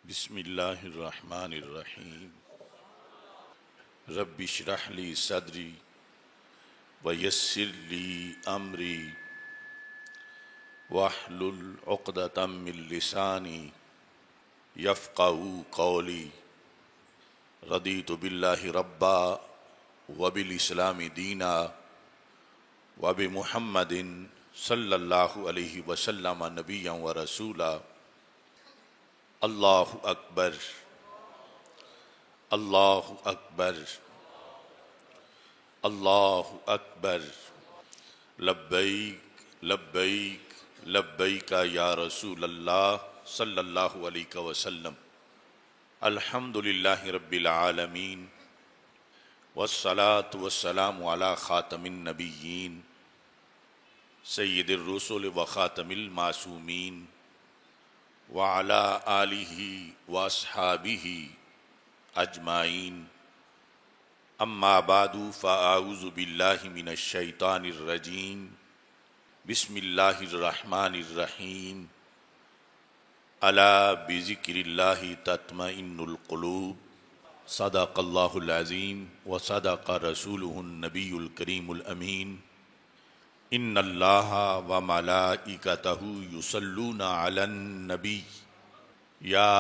بسم اللہ الرحمن الرحیم رب اشرح لی صدری ویسر لی امری واحلل عقدۃ من لسانی یفقہوا قولی رضیت باللہ ربا وبالاسلام دینا وبمحمد صلی اللہ علیہ وسلم نبیا ورسولا اللہ اکبر اللہ اکبر اللہ اکبر لبیک لبیک لبیک یا رسول اللہ صلی اللہ علیہ وسلم الحمد للہ رب العالمین والصلاة والسلام علی خاتم النبیین سید الرسل وخاتم المعصومین وعلی آلہ واصحابہ اجمعین اما بعد فاعوذ باللہ من الشیطان الرجیم بسم اللہ الرحمن الرحیم الا بذکر اللہ تطمئن القلوب صدق اللہ العظیم وصدق رسولہ النبی الکریم الامین ان اللہ وملائکتہ یصلون علی النبی یا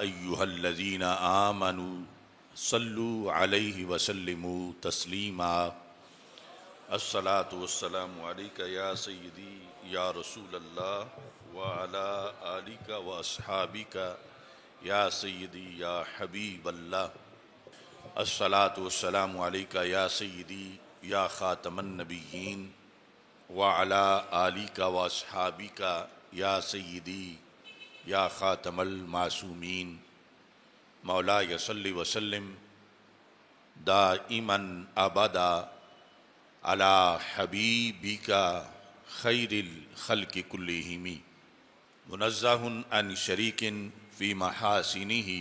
ایہا الذین آمنوا صلوا علیہ وسلموا تسلیما الصلاۃ والسلام علیک یا سیدی یا رسول اللہ وعلی آلک واصحابک یا سیدی یا حبیب اللہ الصلاۃ والسلام علیک یا سیدی یا خاتم النبیین وعلی آلک واصحابک یا سیدی یا خاتم المعصومین مولاي صل وسلم دائما ابدا على حبيبك خير الخلق كلهم منزه عن شريك في محاسنه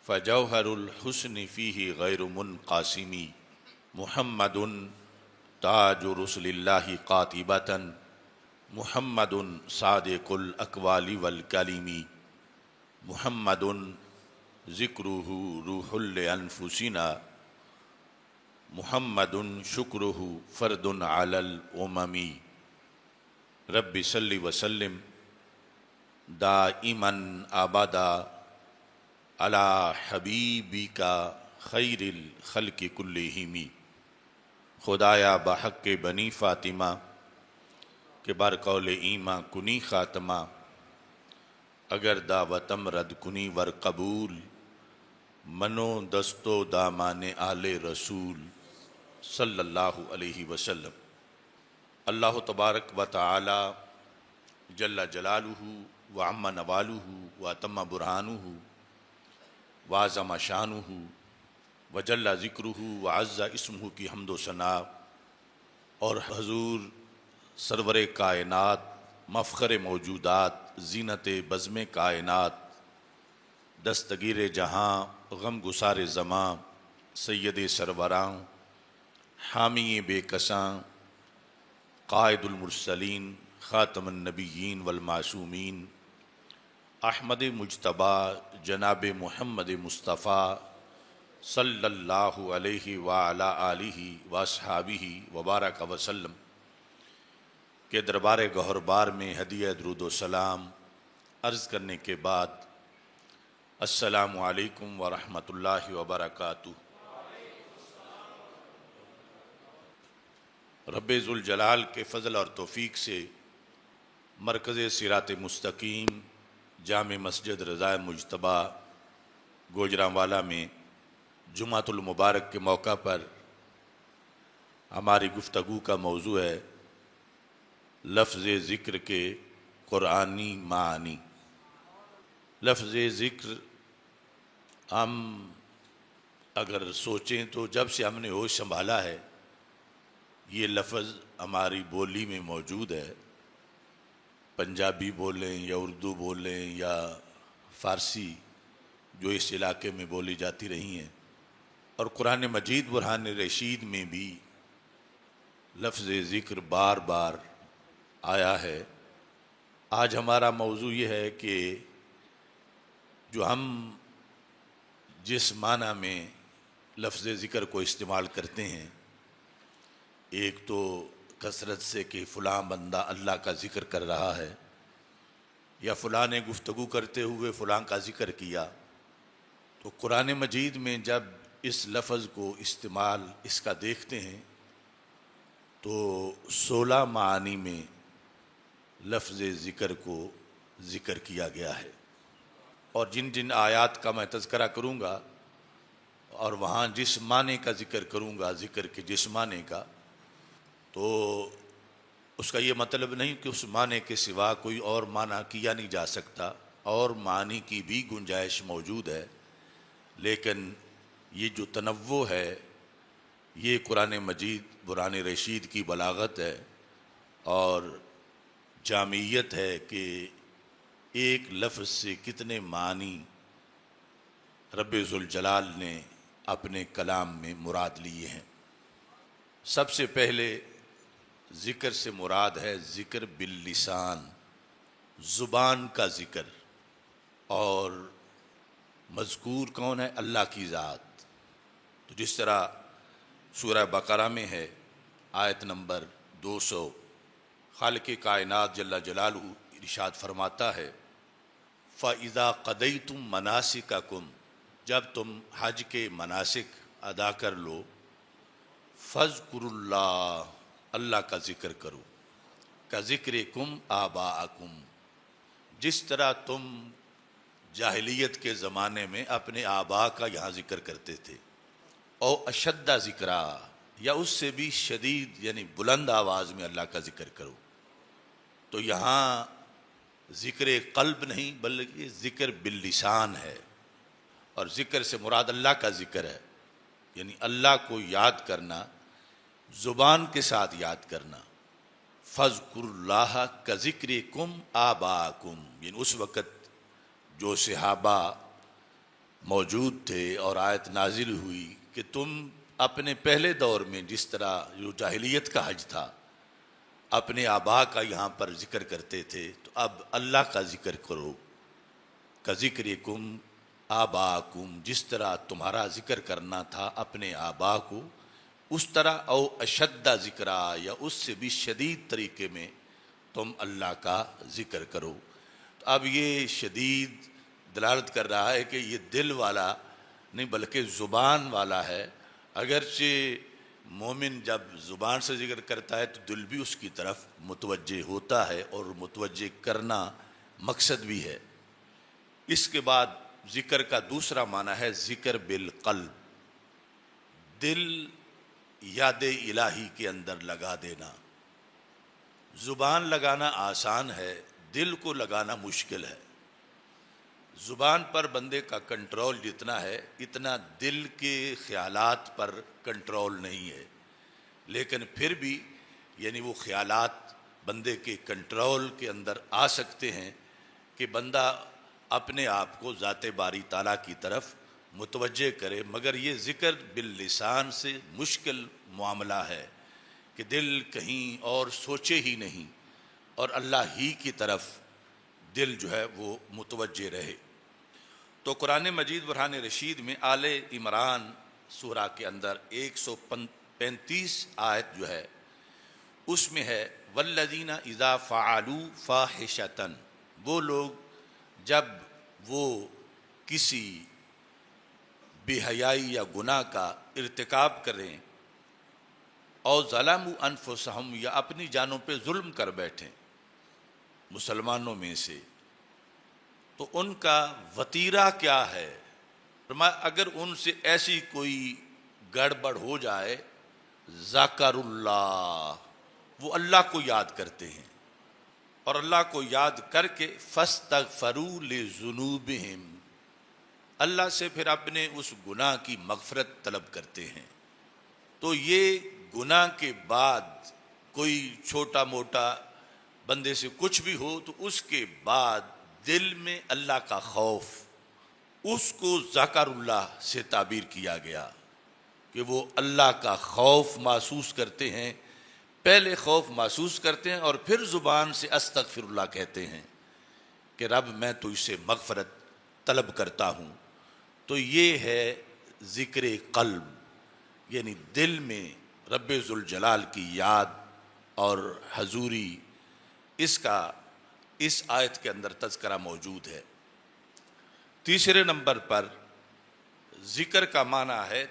فجوهر الحسن فيه غير منقسم محمد تاج رسل الله قاطبة محمد صادق الاقوال والکلم محمد ذکرہ روح لانفسنا محمد شکرہ فرد علی الامم رب صل وسلم دائما ابدا علی حبیبک خیر الخلق کلہم خدایا بحق بنی فاطمہ کہ بر قول ایماں کنی خاتمہ اگر دعوتم رد کنی ور قبول منو دستو دامان آل رسول صلی اللہ علیہ وسلم اللہ تبارک و تعالی جل جلالہ وعم نوالہ واتم برہانہ وعظم شانہ وجل ذکرہ وعز اسمہ کی حمد و ثنا اور حضور سرور کائنات مفخر موجودات زینت بزم کائنات دستگیر جہاں غم گسار زماں سید سروراں حامی بے کساں قائد المرسلین خاتم النبیین والمعصومین احمد مجتبی جناب محمد مصطفیٰ صلی اللہ علیہ وعلی آلہ واصحابہ وبارک وسلم کے دربار گہربار میں ہدیہ درود و سلام عرض کرنے کے بعد السلام علیکم ورحمۃ اللہ وبرکاتہ۔ رب ذوالجلال کے فضل اور توفیق سے مرکز صراط مستقیم جامع مسجد رضا مجتبی گوجرانوالا میں جمعۃ المبارک کے موقع پر ہماری گفتگو کا موضوع ہے لفظ ذکر کے قرآنی معانی۔ لفظ ذکر ہم اگر سوچیں تو جب سے ہم نے ہوش سنبھالا ہے یہ لفظ ہماری بولی میں موجود ہے، پنجابی بولیں یا اردو بولیں یا فارسی جو اس علاقے میں بولی جاتی رہی ہیں، اور قرآن مجید برہان رشید میں بھی لفظ ذکر بار بار آیا ہے۔ آج ہمارا موضوع یہ ہے کہ جو ہم جس معنی میں لفظ ذکر کو استعمال کرتے ہیں، ایک تو کثرت سے کہ فلاں بندہ اللہ کا ذکر کر رہا ہے، یا فلاں نے گفتگو کرتے ہوئے فلاں کا ذکر کیا، تو قرآن مجید میں جب اس لفظ کو استعمال اس کا دیکھتے ہیں تو 16 معانی میں لفظ ذکر کو ذکر کیا گیا ہے، اور جن جن آیات کا میں تذکرہ کروں گا اور وہاں جس معنی کا ذکر کروں گا، ذکر کے جس معنی کا، تو اس کا یہ مطلب نہیں کہ اس معنی کے سوا کوئی اور معنی کیا نہیں جا سکتا، اور معنی کی بھی گنجائش موجود ہے، لیکن یہ جو تنوع ہے یہ قرآن مجید قرآن رشید کی بلاغت ہے اور جامعیت ہے کہ ایک لفظ سے کتنے معنی رب ذوالجلال نے اپنے کلام میں مراد لیے ہیں۔ سب سے پہلے ذکر سے مراد ہے ذکر باللسان، زبان کا ذکر، اور مذکور کون ہے؟ اللہ کی ذات۔ تو جس طرح سورہ بقرہ میں ہے آیت نمبر 200، خالق کائنات جل جلالہ ارشاد فرماتا ہے فَإِذَا قَضَيْتُم مَنَاسِكَكُمْ، جب تم حج کے مناسک ادا کر لو، فَاذْكُرُوا اللَّهَ، اللہ کا ذکر کرو، كَذِكْرِكُمْ آبَاءَكُمْ، جس طرح تم جاہلیت کے زمانے میں اپنے آبا کا یہاں ذکر کرتے تھے، او اشد ذکرا، یا اس سے بھی شدید یعنی بلند آواز میں اللہ کا ذکر کرو۔ تو یہاں ذکر قلب نہیں بلکہ ذکر باللسان ہے، اور ذکر سے مراد اللہ کا ذکر ہے، یعنی اللہ کو یاد کرنا، زبان کے ساتھ یاد کرنا۔ فَاذْكُرُوا اللَّهَ كَذِكْرِكُمْ آبَاءَكُمْ، یعنی اس وقت جو صحابہ موجود تھے اور آیت نازل ہوئی کہ تم اپنے پہلے دور میں جس طرح جو جاہلیت کا حج تھا اپنے آبا کا یہاں پر ذکر کرتے تھے، تو اب اللہ کا ذکر کرو، کذکرکم آباکم، جس طرح تمہارا ذکر کرنا تھا اپنے آبا کو اس طرح، او اشد ذکرا، یا اس سے بھی شدید طریقے میں تم اللہ کا ذکر کرو۔ تو اب یہ شدید دلالت کر رہا ہے کہ یہ دل والا نہیں بلکہ زبان والا ہے، اگرچہ مومن جب زبان سے ذکر کرتا ہے تو دل بھی اس کی طرف متوجہ ہوتا ہے، اور متوجہ کرنا مقصد بھی ہے۔ اس کے بعد ذکر کا دوسرا معنی ہے ذکر بالقلب، دل یاد الہی کے اندر لگا دینا۔ زبان لگانا آسان ہے، دل کو لگانا مشکل ہے۔ زبان پر بندے کا کنٹرول جتنا ہے اتنا دل کے خیالات پر کنٹرول نہیں ہے، لیکن پھر بھی یعنی وہ خیالات بندے کے کنٹرول کے اندر آ سکتے ہیں کہ بندہ اپنے آپ کو ذات باری تعالیٰ کی طرف متوجہ کرے، مگر یہ ذکر باللسان سے مشکل معاملہ ہے کہ دل کہیں اور سوچے ہی نہیں اور اللہ ہی کی طرف دل جو ہے وہ متوجہ رہے۔ تو قرآن مجید برہان رشید میں آل عمران سورہ کے اندر 135 آیت جو ہے اس میں ہے والذین اذا فعلوا فاحشۃ، وہ لوگ جب وہ کسی بے حیائی یا گناہ کا ارتکاب کریں، اور ظلموا انفسہم، یا اپنی جانوں پہ ظلم کر بیٹھیں مسلمانوں میں سے، تو ان کا وتیرہ کیا ہے؟ فرمایا اگر ان سے ایسی کوئی گڑبڑ ہو جائے، ذکر اللہ، وہ اللہ کو یاد کرتے ہیں، اور اللہ کو یاد کر کے فاستغفروا لذنوبہم، اللہ سے پھر اپنے اس گناہ کی مغفرت طلب کرتے ہیں۔ تو یہ گناہ کے بعد کوئی چھوٹا موٹا بندے سے کچھ بھی ہو تو اس کے بعد دل میں اللہ کا خوف، اس کو ذکر اللہ سے تعبیر کیا گیا کہ وہ اللہ کا خوف محسوس کرتے ہیں، پہلے خوف محسوس کرتے ہیں اور پھر زبان سے استغفر اللہ کہتے ہیں کہ رب میں تو اسے مغفرت طلب کرتا ہوں، تو یہ ہے ذکر قلب، یعنی دل میں رب ذوالجلال کی یاد اور حضوری، اس کا اس آیت کے اندر تذکرہ موجود ہے۔ تیسرے نمبر پر ذکر کا معنی ہے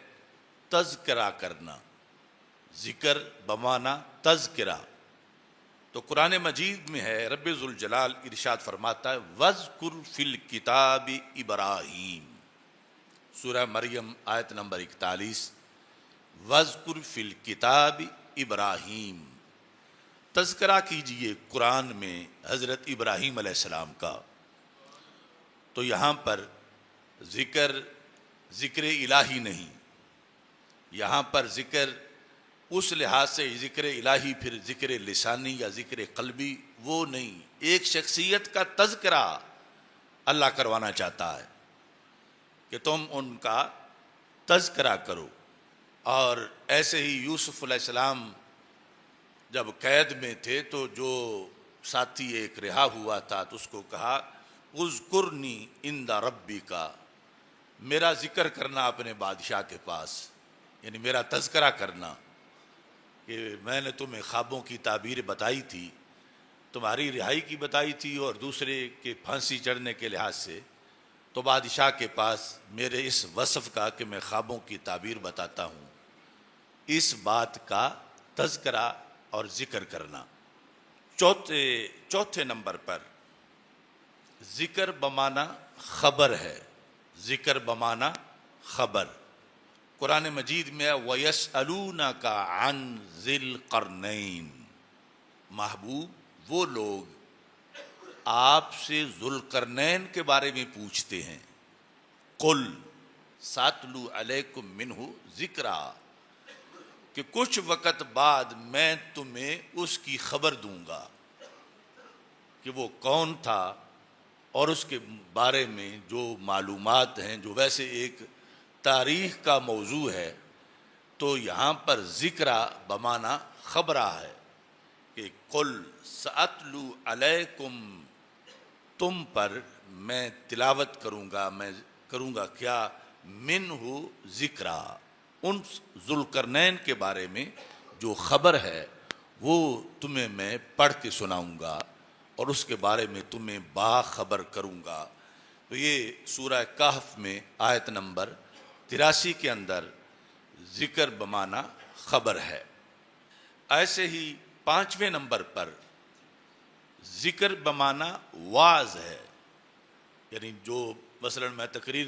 تذکرہ کرنا، ذکر بمعنی تذکرہ۔ تو قرآن مجید میں ہے رب ذوالجلال ارشاد فرماتا ہے وَاذْكُرْ فِي الْكِتَابِ ابراہیم، سورہ مریم آیت نمبر 41، وَاذْكُرْ فِي الْكِتَابِ ابراہیم، تذکرہ کیجئے قرآن میں حضرت ابراہیم علیہ السلام کا۔ تو یہاں پر ذکر الہی نہیں، یہاں پر ذکر اس لحاظ سے ذکر الہی پھر ذکر لسانی یا ذکر قلبی وہ نہیں، ایک شخصیت کا تذکرہ اللہ کروانا چاہتا ہے کہ تم ان کا تذکرہ کرو۔ اور ایسے ہی یوسف علیہ السلام جب قید میں تھے تو جو ساتھی ایک رہا ہوا تھا تو اس کو کہا اذکرنی عند ربک، میرا ذکر کرنا اپنے بادشاہ کے پاس، یعنی میرا تذکرہ کرنا کہ میں نے تمہیں خوابوں کی تعبیر بتائی تھی، تمہاری رہائی کی بتائی تھی اور دوسرے کے پھانسی چڑھنے کے لحاظ سے، تو بادشاہ کے پاس میرے اس وصف کا کہ میں خوابوں کی تعبیر بتاتا ہوں، اس بات کا تذکرہ اور ذکر کرنا۔ چوتھے نمبر پر ذکر بمعنی خبر ہے، ذکر بمعنی خبر۔ قرآن مجید میں وَيَسْأَلُونَكَ عَنْ ذِي الْقَرْنَيْنِ، محبوب وہ لوگ آپ سے ذوالقرنین کے بارے میں پوچھتے ہیں، قُلْ سَأَتْلُو عَلَيْكُمْ مِنْهُ ذِكْرًا، کہ کچھ وقت بعد میں تمہیں اس کی خبر دوں گا کہ وہ کون تھا، اور اس کے بارے میں جو معلومات ہیں جو ویسے ایک تاریخ کا موضوع ہے، تو یہاں پر ذکرہ بمعنی خبرہ ہے کہ قل سأتلو علیکم، تم پر میں تلاوت کروں گا، میں کروں گا کیا، منہ ذکرہ، ان ذوالقرنین کے بارے میں جو خبر ہے وہ تمہیں میں پڑھ کے سناؤں گا اور اس کے بارے میں تمہیں باخبر کروں گا۔ تو یہ سورہ کہف میں آیت نمبر 83 کے اندر ذکر بمعنی خبر ہے۔ ایسے ہی 5ویں نمبر پر ذکر بمعنی واعظ ہے، یعنی جو مثلا میں تقریر